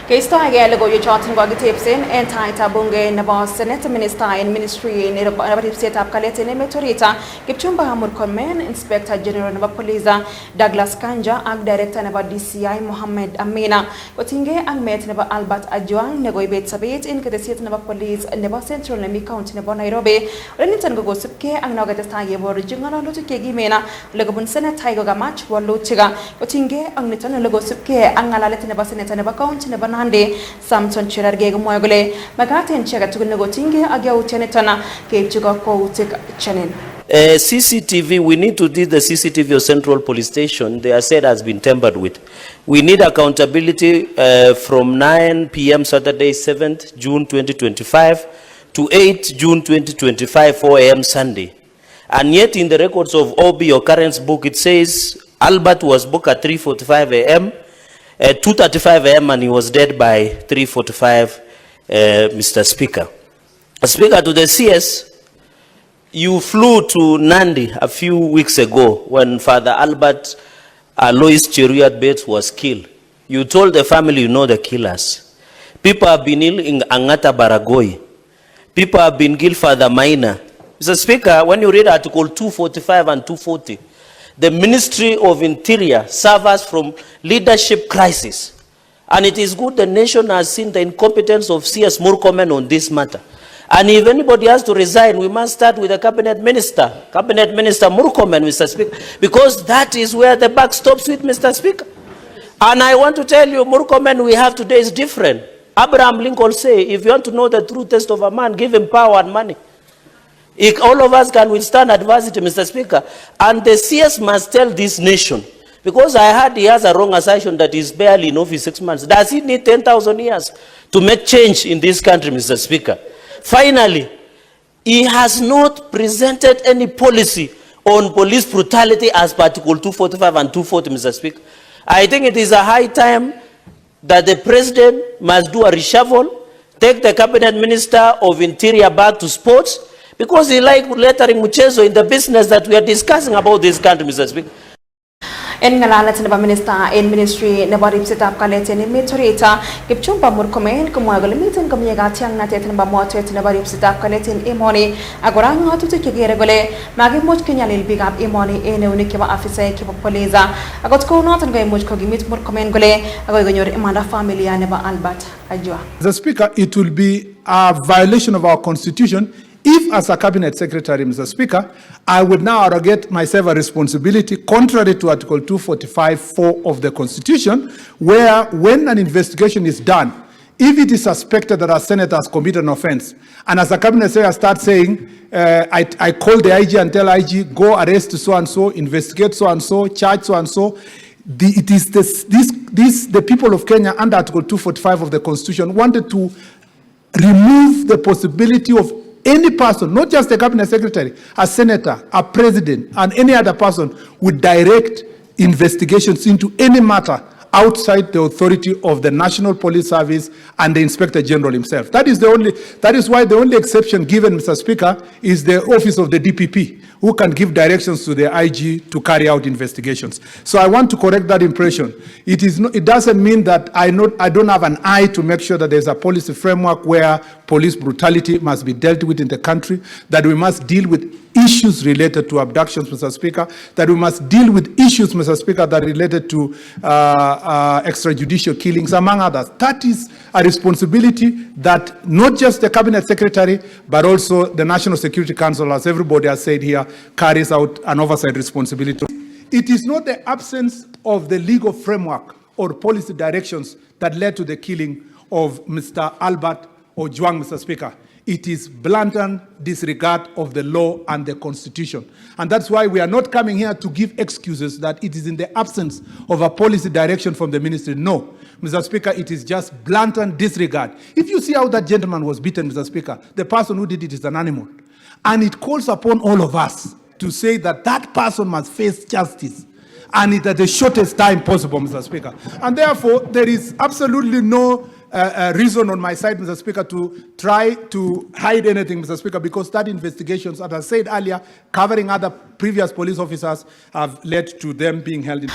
Keisto agele go yochotin go gitepsen entaita bunge nebo Senate Minister in Ministry nebo tipset ap kalete ne metorita Kipchumba Murkomen Inspector General nebo Police Douglas Kanja ak Director nebo Dci Mohamed Amin kotinge ak met nebo Albert Ojwang nego ibet sabet in ketesiet nebo Police nebo Central Nemi County nebo Nairobi olenitan go gosipke ak nogatesta yebor jingalo lutuke gimena legobun Senate go gamach woluchiga kotinge ak nitan lego sipke ak ngalalet nebo Senate nebo County nebo Nandi Samson Cherarge gumwagole magaten chega tugunego tinge agya utenetana keipchuga ko utek channel. CCTV, we need to do the CCTV of Central Police Station. They are said has been tampered with. We need accountability from 9 p.m. Saturday, 7th June 2025 to 8 June 2025, 4 a.m. Sunday. And yet in the records of OB, occurrence book, it says Albert was booked at 3:45 a.m. At 2:35 a.m. and he was dead by 3:45, Mr. Speaker. Speaker, to the CS, you flew to Nandi a few weeks ago when Father Albert Alois Cheruiyot Bates was killed. You told the family you know the killers. People have been ill in Angata Baragoi. People have been killed, Father Maina. Mr. Speaker, when you read Article 245 and 240, the Ministry of Interior suffers from leadership crisis. And it is good the nation has seen the incompetence of CS Murkomen on this matter. And if anybody has to resign, we must start with the Cabinet Minister Murkomen, Mr. Speaker, because that is where the buck stops with, Mr. Speaker. And I want to tell you, Murkomen we have today is different. Abraham Lincoln say, if you want to know the true test of a man, give him power and money. If all of us can withstand adversity, Mr. Speaker, and the CS must tell this nation, because I heard he has a wrong assertion that he's barely in office 6 months. Does he need 10,000 years to make change in this country, Mr. Speaker? Finally, he has not presented any policy on police brutality as per Article 245 and 240, Mr. Speaker. I think it is a high time that the President must do a reshuffle, take the Cabinet Minister of Interior back to sports, because he like lettering Muchezo in the business that we are discussing about this country, Mr. Speaker. En ngalalet nebo Minister in Ministry nebo ripset ap kalete ne metorita Kipchumba Murkomen kumwagole miten komyega tiang natet nebo motet nebo ripset ap kalete en emoni agora ngatutik kegere gole magimuch kenyalil bigap emoni en eunik chebo afisa chebo police agot ko noton go imuch kogimit Murkomen gole agoy gonyor imanda familia nebo Albert Ojwang. The Speaker, it will be a violation of our constitution if, as a Cabinet Secretary, Mr. Speaker, I would now arrogate myself a responsibility contrary to Article 245(4) of the Constitution, where when an investigation is done, if it is suspected that a senator has committed an offense, and as a Cabinet Secretary start saying, I call the IG and tell IG, go arrest so-and-so, investigate so-and-so, charge so-and-so, it is the people of Kenya under Article 245 of the Constitution wanted to remove the possibility of any person, not just the Cabinet Secretary, a senator, a president, and any other person would direct investigations into any matter outside the authority of the National Police Service and the Inspector General himself. That is why the only exception given, Mr. Speaker, is the office of the DPP, who can give directions to the IG to carry out investigations. So I want to correct that impression. It doesn't mean that I don't have an eye to make sure that there's a policy framework where police brutality must be dealt with in the country, that we must deal with issues related to abductions, Mr. Speaker, that we must deal with issues, Mr. Speaker, that are related to extrajudicial killings, among others. That is a responsibility that not just the Cabinet Secretary, but also the National Security Council, as everybody has said here, carries out an oversight responsibility. It is not the absence of the legal framework or policy directions that led to the killing of Mr. Albert Ojwang, Mr. Speaker. It is blatant disregard of the law and the Constitution. And that's why we are not coming here to give excuses that it is in the absence of a policy direction from the ministry. No, Mr. Speaker, it is just blatant disregard. If you see how that gentleman was beaten, Mr. Speaker, the person who did it is an animal. And it calls upon all of us to say that that person must face justice, and it at the shortest time possible, Mr. Speaker. And therefore, there is absolutely no reason on my side, Mr. Speaker, to try to hide anything, Mr. Speaker, because that investigations, as I said earlier, covering other previous police officers have led to them being held in